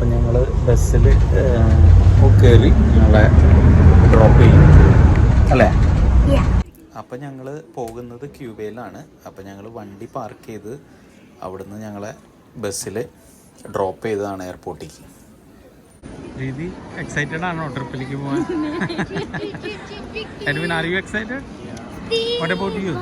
അപ്പം ഞങ്ങൾ ബസ്സിൽ കയറി ഞങ്ങളെ ഡ്രോപ്പ് ചെയ്യും അല്ലേ? അപ്പം ഞങ്ങൾ പോകുന്നത് ക്യൂബയിലാണ്. അപ്പം ഞങ്ങൾ വണ്ടി പാർക്ക് ചെയ്ത് അവിടുന്ന് ഞങ്ങളെ ബസ്സിൽ ഡ്രോപ്പ് ചെയ്തതാണ് എയർപോർട്ടിലേക്ക്. രീതി എക്സൈറ്റഡ് ആണോ ട്രിപ്പിലേക്ക് പോകാൻ? Edwin, are you excited? What about you?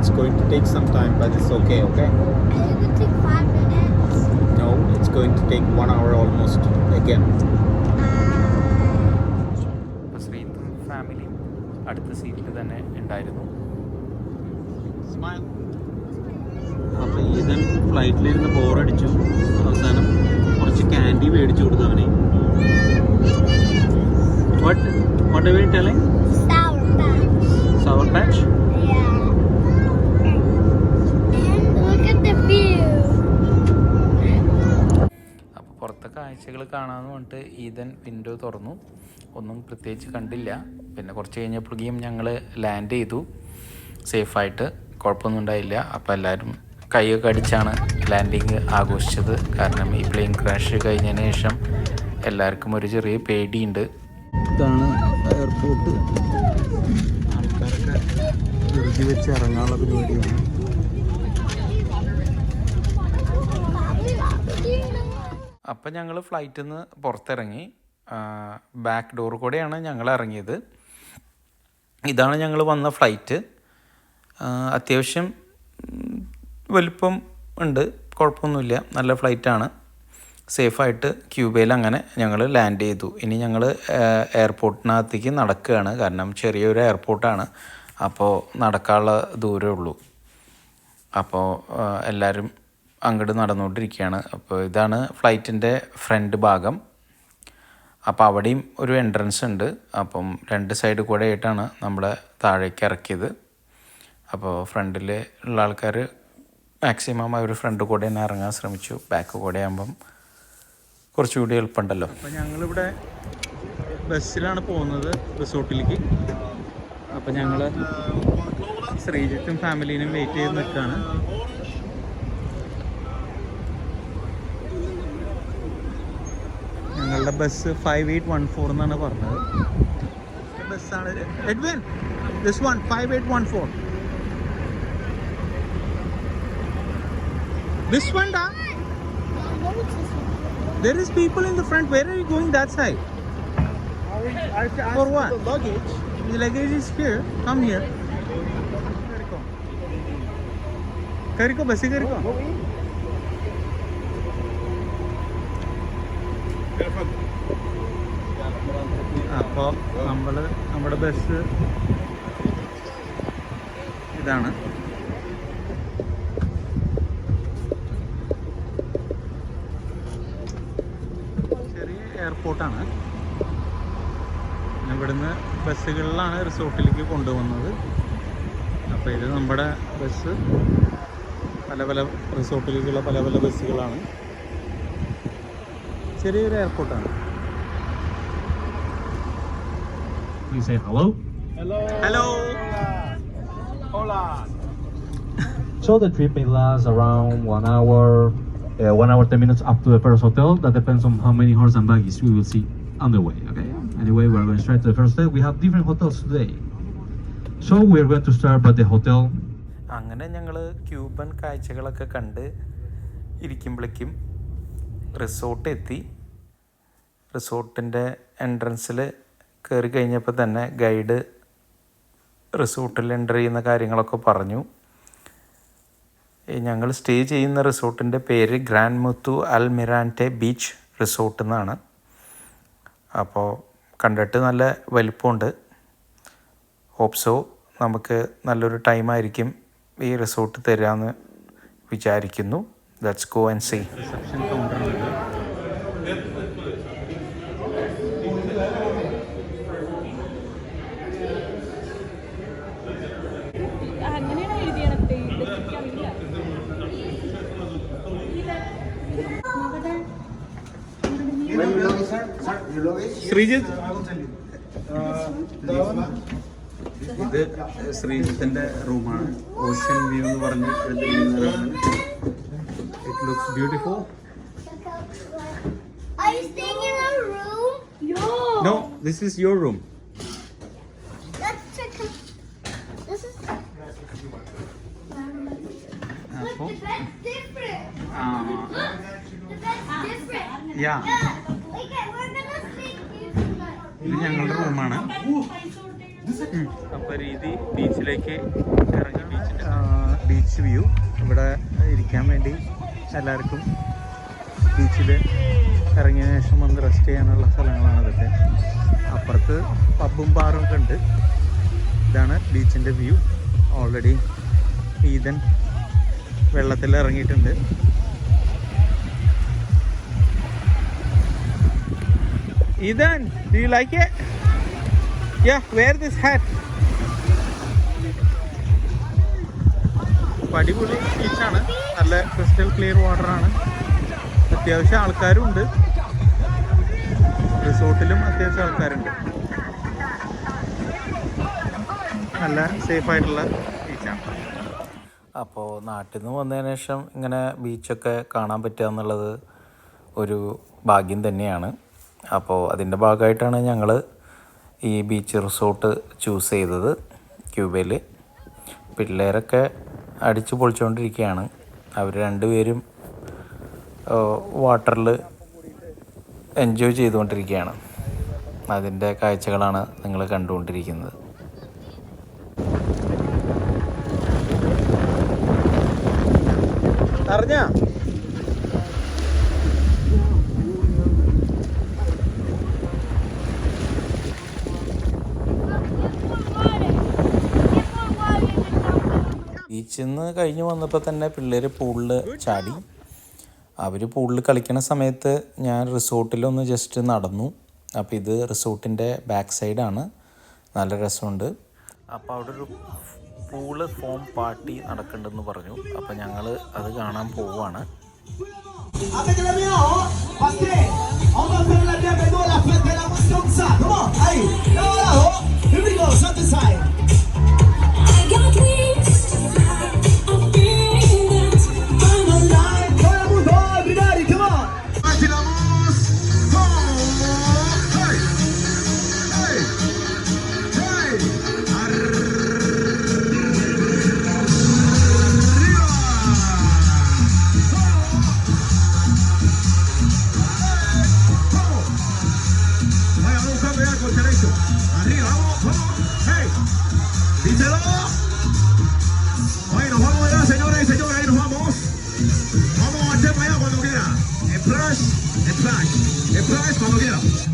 It's going to take some time, but it's okay, okay? It will take 5 minutes. No, it's going to take 1 hour almost again. ശ്രീതും ഫാമിലിയും അടുത്ത സീറ്റിൽ തന്നെ ഉണ്ടായിരുന്നു. അപ്പോൾ ഈതൻ ഫ്ലൈറ്റിലിരുന്ന് ബോറടിച്ചു. അവസാനം കുറച്ച് ക്യാൻഡി മേടിച്ചു കൊടുത്തു അവനെ. What are you telling? Sour Patch. Sour Patch? Yeah. And look at the view. അപ്പോൾ പുറത്തെ കാഴ്ചകൾ കാണാമെന്ന് പറഞ്ഞിട്ട് ഈതൻ വിൻഡോ തുറന്നു. ഒന്നും പ്രത്യേകിച്ച് കണ്ടില്ല. പിന്നെ കുറച്ച് കഴിഞ്ഞപ്പോഴേക്കും ഞങ്ങൾ ലാൻഡ് ചെയ്തു സേഫായിട്ട്. കുഴപ്പമൊന്നും ഉണ്ടായില്ല. അപ്പോൾ എല്ലാവരും കൈയൊക്കെ അടിച്ചാണ് ലാൻഡിങ് ആഘോഷിച്ചത്. കാരണം ഈ പ്ലെയിൻ ക്രാഷ് കഴിഞ്ഞതിന് ശേഷം എല്ലാവർക്കും ഒരു ചെറിയ പേടിയുണ്ട്. ഇതാണ് എയർപോർട്ട്. ആൾക്കാരൊക്കെ ധൃതി വെച്ച് ഇറങ്ങാനുള്ള പരിപാടിയാണ്. അപ്പം ഞങ്ങൾ ഫ്ലൈറ്റിൽ നിന്ന് പുറത്തിറങ്ങി. ബാക്ക് ഡോർ കൂടെയാണ് ഞങ്ങൾ ഇറങ്ങിയത്. ഇതാണ് ഞങ്ങൾ വന്ന ഫ്ലൈറ്റ്. അത്യാവശ്യം വലുപ്പം ഉണ്ട്, കുഴപ്പമൊന്നുമില്ല, നല്ല ഫ്ലൈറ്റാണ്. സേഫായിട്ട് ക്യൂബയിൽ അങ്ങനെ ഞങ്ങൾ ലാൻഡ് ചെയ്തു. ഇനി ഞങ്ങൾ എയർപോർട്ടിനകത്തേക്ക് നടക്കുകയാണ്. കാരണം ചെറിയൊരു എയർപോർട്ടാണ്, അപ്പോൾ നടക്കാനുള്ള ദൂരമേ ഉള്ളൂ. അപ്പോൾ എല്ലാവരും അങ്ങോട്ട് നടന്നുകൊണ്ടിരിക്കുകയാണ്. അപ്പോൾ ഇതാണ് ഫ്ലൈറ്റിൻ്റെ ഫ്രണ്ട് ഭാഗം. അപ്പോൾ അവിടെയും ഒരു എൻട്രൻസ് ഉണ്ട്. അപ്പം 2 സൈഡ് കൂടെ ആയിട്ടാണ് നമ്മളെ താഴേക്ക് ഇറക്കിയത്. അപ്പോൾ ഫ്രണ്ടിൽ ഉള്ള ആൾക്കാർ മാക്സിമം അവർ ഫ്രണ്ട് കൂടെ തന്നെ ഇറങ്ങാൻ ശ്രമിച്ചു. ബാക്ക് കൂടെ ആകുമ്പം കുറച്ചുകൂടി എളുപ്പമുണ്ടല്ലോ. അപ്പോൾ ഞങ്ങളിവിടെ ബസ്സിലാണ് പോകുന്നത് റിസോർട്ടിലേക്ക്. അപ്പോൾ ഞങ്ങൾ ശ്രീജിത്തും ഫാമിലീനും വെയിറ്റ് ചെയ്ത് നിൽക്കുകയാണ്. ഞങ്ങളുടെ ബസ് 5814 എന്നാണ് പറഞ്ഞത്. ബസ്സാണ് Edwin, this one 5814. This one, da? There is people in the front. Where are you going that side? For what? The luggage. The luggage is here. Come here. Kariko, basi kariko. അപ്പോൾ നമ്മുടെ bus ഇതാണ്. എയർപോർട്ടാണ്. ഇവിടുന്ന് ബസ്സുകളിലാണ് റിസോർട്ടിലേക്ക് കൊണ്ടുപോകുന്നത്. അപ്പോൾ ഇത് നമ്മുടെ bus. പല പല റിസോർട്ടിലേക്കുള്ള പല പല ബസ്സുകളാണ്. ചെറിയൊരു എയർപോർട്ടാണ്. You say hello? Hello. Hola. So the trip may last around 1 hour. 1 hour 10 minutes up to the first hotel. That depends on how many horse and buggies we will see on the way. Okay. Anyway, we're going straight to the first hotel. We have different hotels today, so we're going to start by the hotel. അങ്ങനെ ഞങ്ങൾ Cuban കാഴ്ചകളൊക്കെ കണ്ട് ഇരിക്കുമ്പോഴേക്കും resort എത്തി. റിസോർട്ടിൻ്റെ എൻട്രൻസിൽ കയറി കഴിഞ്ഞപ്പോൾ തന്നെ guide റിസോർട്ടിൽ എൻ്റർ ചെയ്യുന്ന കാര്യങ്ങളൊക്കെ പറഞ്ഞു. ഞങ്ങൾ സ്റ്റേ ചെയ്യുന്ന റിസോർട്ടിൻ്റെ പേര് ഗ്രാൻഡ് മുത്തു അൽമിറാൻറ്റെ ബീച്ച് റിസോർട്ട് എന്നാണ്. അപ്പോൾ കണ്ടിട്ട് നല്ല വലിപ്പമുണ്ട്. ഹോപ്സോ നമുക്ക് നല്ലൊരു ടൈമായിരിക്കും ഈ റിസോർട്ട് തരാമെന്ന് വിചാരിക്കുന്നു. Let's go and see. Reception കൗണ്ടറിലുണ്ട്. Your luggage? Srijit? I will tell you. This one? ഇത് ശ്രീജിത്തിന്റെ റൂമാണ്. ഓഷ്യൻ വ്യൂ എന്ന് പറഞ്ഞ് it looks beautiful. Are you staying in a room? No, this is your room. Let's check. This is. Look, അപ്പോൾ the bed's different. The bed's different. Yeah Okay, we're gonna sleep here. ഇത് ഞങ്ങളുടെ റൂമാണ്. അപ്പോൾ രീതി ബീച്ചിലേക്ക് ഇറങ്ങി beach view ഇവിടെ ഇരിക്കാൻ വേണ്ടി എല്ലാവർക്കും ബീച്ചിൽ ഇറങ്ങിയതിന് ശേഷം വന്ന് റെസ്റ്റ് ചെയ്യാനുള്ള സ്ഥലങ്ങളാണ് ഇതൊക്കെ. അപ്പുറത്ത് പബ്ബും ബാറും ഒക്കെ ഉണ്ട്. ഇതാണ് ബീച്ചിൻ്റെ വ്യൂ. ഓൾറെഡി ഈദൻ വെള്ളത്തിൽ ഇറങ്ങിയിട്ടുണ്ട്. Eden, do you like it? Yeah, wear this hat. അടിപൊളി ബീച്ചാണ്. നല്ല ക്രിസ്റ്റൽ ക്ലിയർ വാട്ടറാണ്. അത്യാവശ്യം ആൾക്കാരും ഉണ്ട്. റിസോർട്ടിലും അത്യാവശ്യം ആൾക്കാരുണ്ട്. നല്ല സേഫായിട്ടുള്ള ബീച്ചാണ്. അപ്പോൾ നാട്ടിൽ നിന്ന് വന്നതിന് ശേഷം ഇങ്ങനെ ബീച്ചൊക്കെ കാണാൻ പറ്റുക എന്നുള്ളത് ഒരു ഭാഗ്യം തന്നെയാണ്. അപ്പോൾ അതിൻ്റെ ഭാഗമായിട്ടാണ് ഞങ്ങൾ ഈ ബീച്ച് റിസോർട്ട് ചൂസ് ചെയ്തത് ക്യൂബയിൽ. പിള്ളേരൊക്കെ അടിച്ചു പൊളിച്ചുകൊണ്ടിരിക്കുകയാണ്. അവർ രണ്ടുപേരും വാട്ടറിൽ എൻജോയ് ചെയ്തുകൊണ്ടിരിക്കുകയാണ്. അതിൻ്റെ കാഴ്ചകളാണ് നിങ്ങൾ കണ്ടുകൊണ്ടിരിക്കുന്നത്. അറിഞ്ഞാ ബീച്ചിൽ നിന്ന് കഴിഞ്ഞ് വന്നപ്പോൾ തന്നെ പിള്ളേർ പൂളിൽ ചാടി. അവർ പൂളിൽ കളിക്കണ സമയത്ത് ഞാൻ റിസോർട്ടിലൊന്ന് ജസ്റ്റ് നടന്നു. അപ്പോൾ ഇത് റിസോർട്ടിൻ്റെ ബാക്ക് സൈഡാണ്. നല്ല രസമുണ്ട്. അപ്പോൾ അവിടെ ഒരു പൂള് ഫോം പാർട്ടി നടക്കുന്നുണ്ടെന്ന് പറഞ്ഞു. അപ്പോൾ ഞങ്ങൾ അത് കാണാൻ പോവുകയാണ്.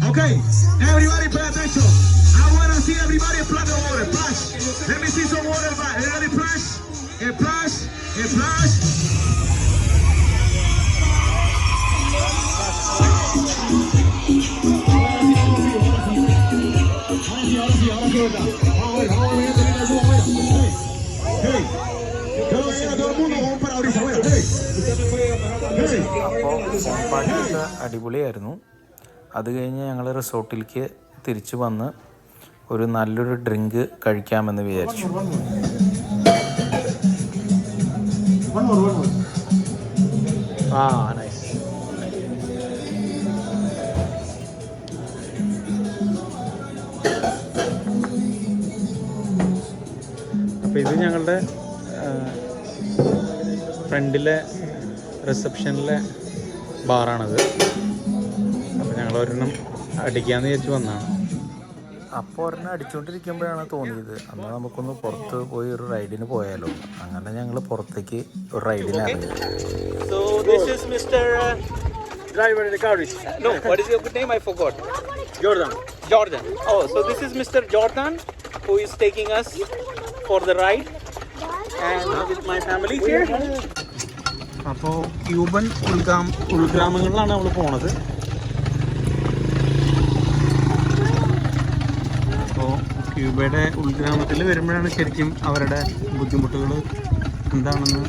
Okay, everybody pay attention. I want to see everybody splash the water. Splash. Let me see some water. Everybody splash. A splash. A splash. അപ്പോൾ പാർട്ടിയൊക്കെ അടിപൊളിയായിരുന്നു. അത് കഴിഞ്ഞ് ഞങ്ങൾ റിസോർട്ടിലേക്ക് തിരിച്ചു വന്ന് ഒരു നല്ലൊരു ഡ്രിങ്ക് കഴിക്കാമെന്ന് വിചാരിച്ചു. നൈസ്. അപ്പോൾ ഇത് ഞങ്ങളുടെ ഫ്രണ്ടിലെ റിസപ്ഷനിലെ ബാറാണത്. അപ്പോൾ ഞങ്ങൾ ഒരെണ്ണം അടിക്കാമെന്ന് വിചാരിച്ച് വന്നതാണ്. അപ്പോൾ ഒരെണ്ണം അടിച്ചുകൊണ്ടിരിക്കുമ്പോഴാണ് തോന്നിയത് എന്നാൽ നമുക്കൊന്ന് പുറത്ത് പോയി ഒരു റൈഡിന് പോയാലോ. അങ്ങനെ ഞങ്ങൾ പുറത്തേക്ക് ഒരു റൈഡിന് ഇറങ്ങി. So this is Mr. Driver in the car. No, what is your good name? I forgot. Jordan. Oh, so this is Mr. Jordan who is taking us for the ride and with my family here. അപ്പോൾ Cuban ഉൾഗ്രാമങ്ങളിലാണ് നമ്മൾ പോണത്. അപ്പോൾ ക്യൂബയുടെ ഉൾഗ്രാമത്തിൽ വരുമ്പോഴാണ് ശരിക്കും അവരുടെ ബുദ്ധിമുട്ടുകൾ എന്താണെന്ന്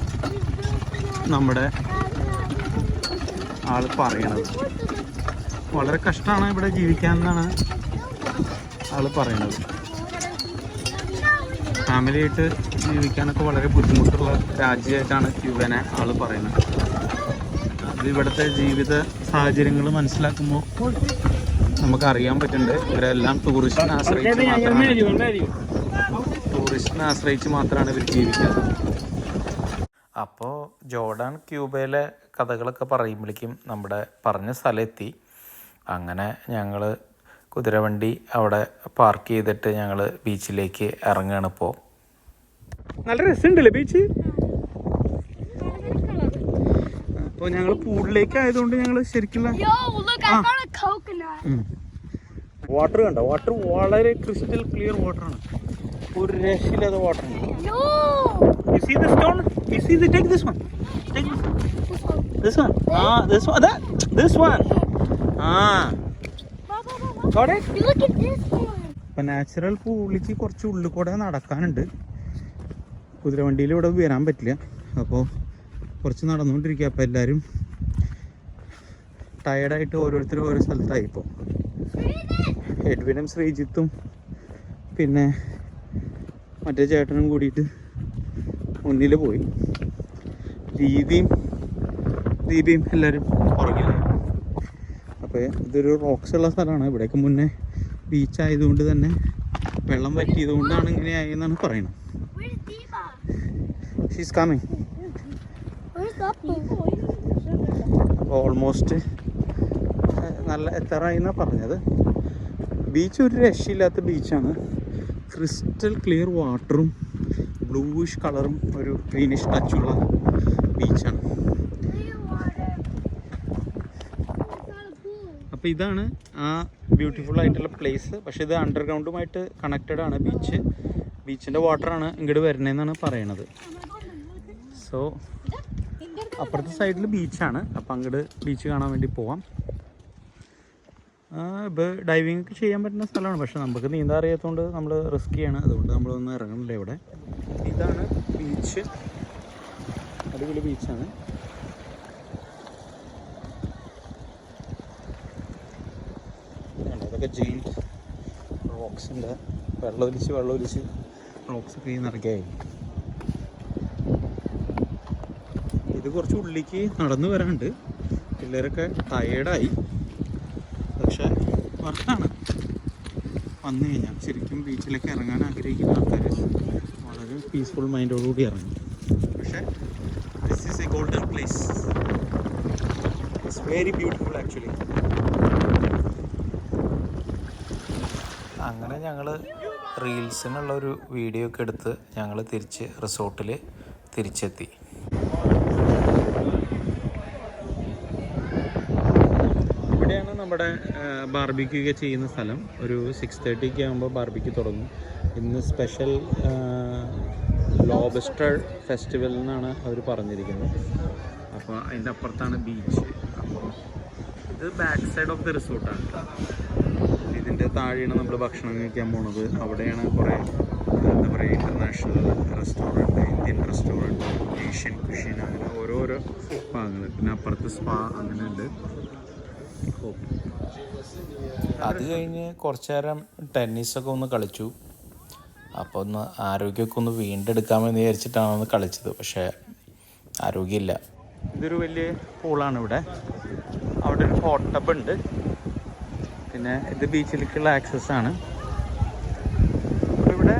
നമ്മുടെ ആൾ പറയണത്. വളരെ കഷ്ടമാണ് ഇവിടെ ജീവിക്കാൻ എന്നാണ് ആൾ പറയണത്. ഫാമിലി ആയിട്ട് ജീവിക്കാനൊക്കെ വളരെ ബുദ്ധിമുട്ടുള്ള രാജ്യമായിട്ടാണ് ക്യൂബനെ ആൾ പറയുന്നത്. അത് ഇവിടുത്തെ ജീവിത സാഹചര്യങ്ങൾ മനസ്സിലാക്കുമ്പോൾ നമുക്കറിയാൻ പറ്റുന്നുണ്ട്. ഇവരെല്ലാം ടൂറിസ്റ്റിനെ ആശ്രയിച്ച് മാത്രമാണ് ഇവർ ജീവിക്കുന്നത്. അപ്പോൾ ജോർഡാൻ ക്യൂബയിലെ കഥകളൊക്കെ പറയുമ്പോഴേക്കും നമ്മുടെ പറഞ്ഞ സ്ഥലം എത്തി. അങ്ങനെ ഞങ്ങൾ കുതിരവണ്ടി അവിടെ പാർക്ക് ചെയ്തിട്ട് ഞങ്ങൾ ബീച്ചിലേക്ക് ഇറങ്ങുകയാണ്. ഇപ്പോൾ നല്ല രസമുണ്ടല്ലേ ബീച്ച്? അപ്പോൾ ഞങ്ങൾ പൂളിലേക്ക് ആയതുകൊണ്ട് ഞങ്ങൾ ശരിക്കുള്ള വാട്ടർ കണ്ടോ? വാട്ടർ വളരെ ക്രിസ്റ്റൽ ക്ലിയർ വാട്ടറാണ്. ഒരു രക്ഷയില്ലാത്ത വാട്ടറാണ്. You see the stone? You see the take this one. Take this one. This one. This one. Got it? Look at this one. ഇപ്പം നാച്ചുറൽ പൂളിക്ക് കുറച്ച് ഉള്ളിൽ കൂടെ നടക്കാനുണ്ട്. കുതിരവണ്ടിയിൽ ഇവിടെ വരാൻ പറ്റില്ല. അപ്പോൾ കുറച്ച് നടന്നുകൊണ്ടിരിക്കുക. അപ്പോൾ എല്ലാവരും ടയർഡായിട്ട് ഓരോരുത്തരും ഓരോ സ്ഥലത്തായി. ഇപ്പോൾ എഡ്വിനും ശ്രീജിത്തും പിന്നെ മറ്റേ ചേട്ടനും കൂടിയിട്ട് മുന്നിൽ പോയി. ദീപിയും എല്ലാവരും പുറകിലായി. അപ്പോൾ ഇതൊരു റോക്സ് ഉള്ള സ്ഥലമാണ്. ഇവിടേക്ക് മുന്നേ ബീച്ച് ആയതുകൊണ്ട് തന്നെ വെള്ളം വറ്റിയത് കൊണ്ടാണ് ഇങ്ങനെയായി എന്നാണ് പറയുന്നത്. She's coming. അപ്പോൾ ഓൾമോസ്റ്റ് നല്ല എത്താറായി എന്നാണ് പറഞ്ഞത്. ബീച്ച് ഒരു രക്ഷയില്ലാത്ത ബീച്ചാണ്. ക്രിസ്റ്റൽ ക്ലിയർ വാട്ടറും ബ്ലൂയിഷ് കളറും ഒരു ഗ്രീനിഷ് ടച്ചുള്ള ബീച്ചാണ്. അപ്പോൾ ഇതാണ് ആ ബ്യൂട്ടിഫുൾ ആയിട്ടുള്ള പ്ലേസ്. പക്ഷേ ഇത് അണ്ടർഗ്രൗണ്ടുമായിട്ട് കണക്റ്റഡ് ആണ്. ബീച്ചിൻ്റെ വാട്ടറാണ് ഇങ്ങോട്ട് വരുന്നതെന്നാണ് പറയണത്. സോ അപ്പുറത്തെ സൈഡിൽ ബീച്ചാണ്. അപ്പം അങ്ങോട്ട് ബീച്ച് കാണാൻ വേണ്ടി പോവാം. ഇപ്പോൾ ഡൈവിംഗ് ഒക്കെ ചെയ്യാൻ പറ്റുന്ന സ്ഥലമാണ്. പക്ഷെ നമുക്ക് നീന്താൻ അറിയാത്തതുകൊണ്ട് നമ്മൾ റിസ്ക് ചെയ്യാണ്. അതുകൊണ്ട് നമ്മളൊന്നും ഇറങ്ങണില്ല ഇവിടെ. ഇതാണ് ബീച്ച്. അടിപൊളി ബീച്ചാണ്. അതൊക്കെ ജെയിൻ റോക്സിൻ്റെ വെള്ളമൊലിച്ച് റോക്സൊക്കെ ഈ നിറയ്ക്കായി. ഇത് കുറച്ച് ഉള്ളിലേക്ക് നടന്നു വരാനുണ്ട്. പിള്ളേരൊക്കെ ടയേർഡായി. പക്ഷേ വർക്കാണ്. വന്നു കഴിഞ്ഞാൽ ശരിക്കും ബീച്ചിലേക്ക് ഇറങ്ങാൻ ആഗ്രഹിക്കുന്ന ആൾക്കാർ വളരെ പീസ്ഫുൾ മൈൻഡോടുകൂടി ഇറങ്ങി. പക്ഷേ this is A golden place. It's very beautiful actually. അങ്ങനെ ഞങ്ങൾ റീൽസിനുള്ളൊരു വീഡിയോ ഒക്കെ എടുത്ത് ഞങ്ങൾ തിരിച്ച് റിസോർട്ടിൽ തിരിച്ചെത്തി. ഇവിടെയാണ് നമ്മുടെ ബാർബിക്യൂ ഒക്കെ ചെയ്യുന്ന സ്ഥലം. ഒരു 6:30 ആകുമ്പോൾ ബാർബിക്യൂ തുടങ്ങും. ഇന്ന് സ്പെഷ്യൽ ലോബസ്റ്റർ ഫെസ്റ്റിവൽ എന്നാണ് അവർ പറഞ്ഞിരിക്കുന്നത്. അപ്പോൾ അതിൻ്റെ അപ്പുറത്താണ് ബീച്ച്. അപ്പോൾ ഇത് ബാക്ക് സൈഡ് ഓഫ് ദി റിസോർട്ടാണ്. ഇതിൻ്റെ താഴെയാണ് നമ്മൾ ഭക്ഷണം കഴിക്കാൻ പോണത്. അവിടെയാണ് കുറേ എന്താ പറയുക international restaurant, Indian restaurant, Asian cushion, അങ്ങനെ ഓരോരോ ഭാഗങ്ങൾ. പിന്നെ അപ്പുറത്ത് സ്പാ അങ്ങനെ ഉണ്ട്. അത് കഴിഞ്ഞ് കുറച്ച് നേരം ടെന്നീസൊക്കെ ഒന്ന് കളിച്ചു. അപ്പോൾ ഒന്ന് ആരോഗ്യമൊക്കെ ഒന്ന് വീണ്ടെടുക്കാമെന്ന് വിചാരിച്ചിട്ടാണ് ഒന്ന് കളിച്ചത്. പക്ഷേ ആരോഗ്യമില്ല. ഇതൊരു വലിയ പൂളാണ് ഇവിടെ. അവിടെ ഒരു ഹോട്ട് ടബ് ഉണ്ട്. പിന്നെ ഇത് ബീച്ചിലേക്കുള്ള ആക്സസ് ആണ്. അപ്പോൾ ഇവിടെ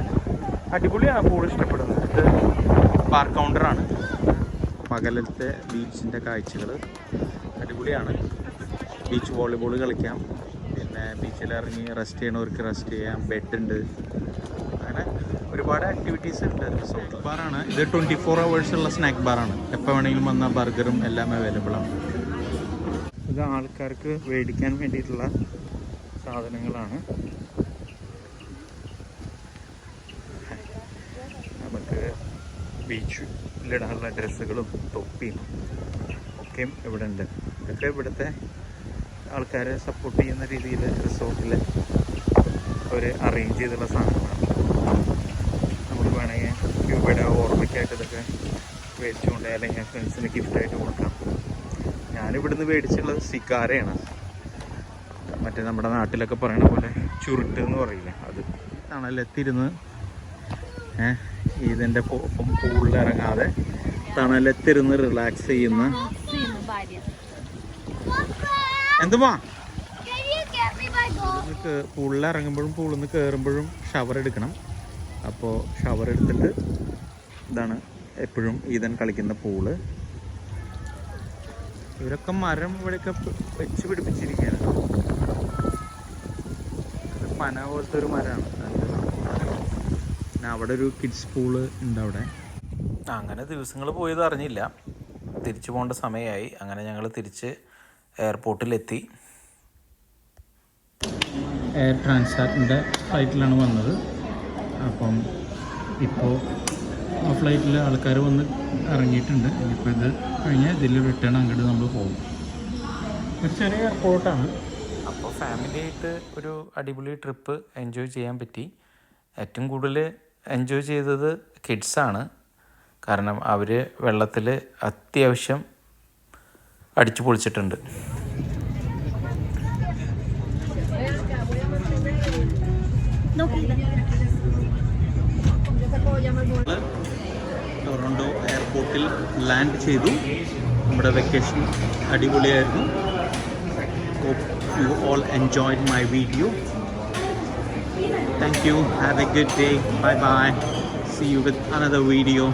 അടിപൊളിയാണ്. പൂൾ ഇഷ്ടപ്പെടുന്നത്. ഇത് പാർക്ക് കൗണ്ടറാണ്. പകലത്തെ ബീച്ചിൻ്റെ കാഴ്ചകൾ അടിപൊളിയാണ്. ബീച്ച് വോളിബോൾ കളിക്കാം. പിന്നെ ബീച്ചിലിറങ്ങി റെസ്റ്റ് ചെയ്യണവർക്ക് റെസ്റ്റ് ചെയ്യാം. ബെഡുണ്ട്. അങ്ങനെ ഒരുപാട് ആക്ടിവിറ്റീസ് ഉണ്ട്. റിസോർട്ട് ബാറാണ് ഇത്. 24 hours ഉള്ള സ്നാക്ക് ബാറാണ്. എപ്പോൾ വേണമെങ്കിലും വന്നാൽ ബർഗറും എല്ലാം അവൈലബിളാണ്. ഇത് ആൾക്കാർക്ക് മേടിക്കാൻ വേണ്ടിയിട്ടുള്ള സാധനങ്ങളാണ്. നമുക്ക് ബീച്ചിലിടാനുള്ള ഡ്രസ്സുകളും തൊപ്പിയും ഒക്കെയും ഇവിടെ ഉണ്ട്. ഇതൊക്കെ ഇവിടുത്തെ ആൾക്കാരെ സപ്പോർട്ട് ചെയ്യുന്ന രീതിയിൽ റിസോർട്ടിൽ അവർ അറേഞ്ച് ചെയ്തുള്ള സാധനങ്ങളാണ്. നമുക്ക് വേണമെങ്കിൽ ക്യൂബയുടെ ഓർമ്മയ്ക്കായിട്ട് ഇതൊക്കെ മേടിച്ചുകൊണ്ട് അല്ലെങ്കിൽ ഫ്രണ്ട്സിന് ഗിഫ്റ്റായിട്ട് കൊടുക്കാം. ഞാനിവിടുന്ന് മേടിച്ചുള്ളത് സിക്കാരയാണ്. മറ്റേ നമ്മുടെ നാട്ടിലൊക്കെ പറയണ പോലെ ചുരുട്ട് എന്ന് പറയില്ലേ, അത് തണലെത്തിരുന്ന് ഇതിൻ്റെ പൂളിൽ ഇറങ്ങാതെ തണലത്തിരുന്ന് റിലാക്സ് ചെയ്യുന്ന എന്തുവാ Can you get me my ball? നമുക്ക് പൂളിൽ ഇറങ്ങുമ്പോഴും പൂളിൽ നിന്ന് കയറുമ്പോഴും ഷവർ എടുക്കണം. അപ്പോൾ ഷവർ എടുത്തിട്ട് ഇതാണ് എപ്പോഴും ഈതൻ കളിക്കുന്ന പൂള്. ഇവരൊക്കെ മരം ഇവിടെയൊക്കെ വെച്ച് പിടിപ്പിച്ചിരിക്കുകയാണ്. ഇത് പന പോലത്തെ ഒരു മരമാണ്. പിന്നെ അവിടെ ഒരു കിഡ്സ് പൂള് ഉണ്ട് അവിടെ. അങ്ങനെ ദിവസങ്ങൾ പോയത് അറിഞ്ഞില്ല. തിരിച്ചു പോകേണ്ട സമയമായി. അങ്ങനെ ഞങ്ങൾ തിരിച്ച് എയർപോർട്ടിലെത്തി. എയർ ട്രാൻസാറ്റിൻ്റെ ഫ്ലൈറ്റിലാണ് വന്നത്. അപ്പം ഇപ്പോൾ ആ ഫ്ലൈറ്റിൽ ആൾക്കാർ വന്ന് ഇറങ്ങിയിട്ടുണ്ട്. ഇനിയിപ്പോൾ ഇത് കഴിഞ്ഞാൽ ഇതിൽ റിട്ടേൺ അങ്ങോട്ട് നമ്മൾ പോകും. ഒരു ചെറിയ എയർപോർട്ടാണ്. അപ്പോൾ ഫാമിലി ആയിട്ട് ഒരു അടിപൊളി ട്രിപ്പ് എൻജോയ് ചെയ്യാൻ പറ്റി. ഏറ്റവും കൂടുതൽ എൻജോയ് ചെയ്തത് കിഡ്സാണ്. കാരണം അവർ വെള്ളത്തിൽ അത്യാവശ്യം അടിച്ചു പൊളിച്ചിട്ടുണ്ട്. ടൊറോണ്ടോ എയർപോർട്ടിൽ ലാൻഡ് ചെയ്തു. നമ്മുടെ വെക്കേഷൻ അടിപൊളിയായിരുന്നു. Hope you all enjoyed my video. Thank you. Have a good day. Bye bye. See you with another video.